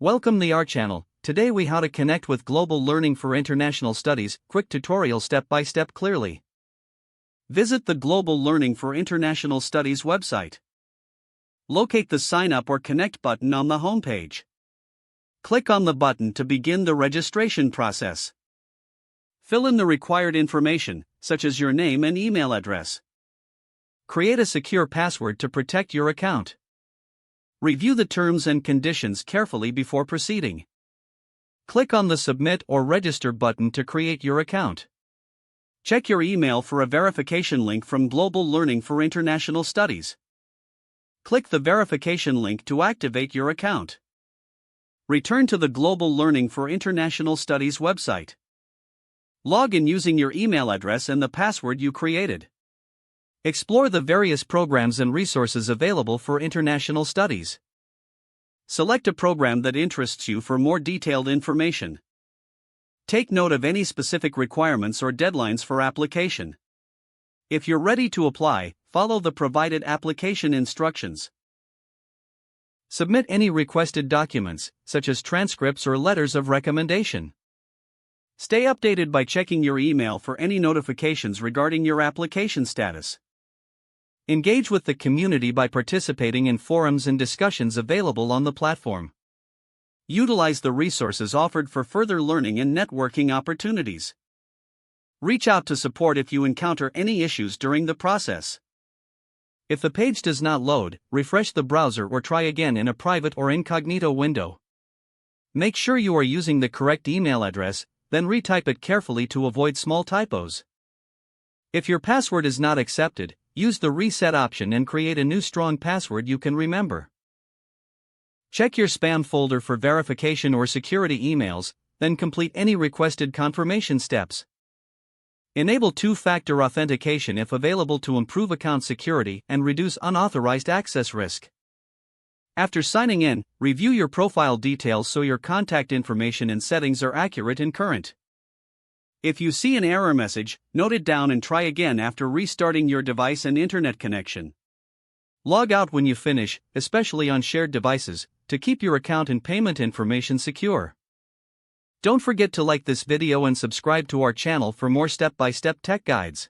Welcome to our channel. Today we how to connect with global learning for international studies, quick tutorial step by step clearly. Visit the Global Learning for International Studies website. Locate the Sign Up or Connect button on the homepage. Click on the button to begin the registration process. Fill in the required information, such as your name and email address. Create a secure password to protect your account. Review the terms and conditions carefully before proceeding. Click on the Submit or Register button to create your account. Check your email for a verification link from Global Learning for International Studies. Click the verification link to activate your account. Return to the Global Learning for International Studies website. Log in using your email address and the password you created. Explore the various programs and resources available for international studies. Select a program that interests you for more detailed information. Take note of any specific requirements or deadlines for application. If you're ready to apply, follow the provided application instructions. Submit any requested documents, such as transcripts or letters of recommendation. Stay updated by checking your email for any notifications regarding your application status. Engage with the community by participating in forums and discussions available on the platform. Utilize the resources offered for further learning and networking opportunities. Reach out to support if you encounter any issues during the process. If the page does not load, refresh the browser or try again in a private or incognito window. Make sure you are using the correct email address, then retype it carefully to avoid small typos. If your password is not accepted, use the reset option and create a new strong password you can remember. Check your spam folder for verification or security emails, then complete any requested confirmation steps. Enable two-factor authentication if available to improve account security and reduce unauthorized access risk. After signing in, review your profile details so your contact information and settings are accurate and current. If you see an error message, note it down and try again after restarting your device and internet connection. Log out when you finish, especially on shared devices, to keep your account and payment information secure. Don't forget to like this video and subscribe to our channel for more step-by-step tech guides.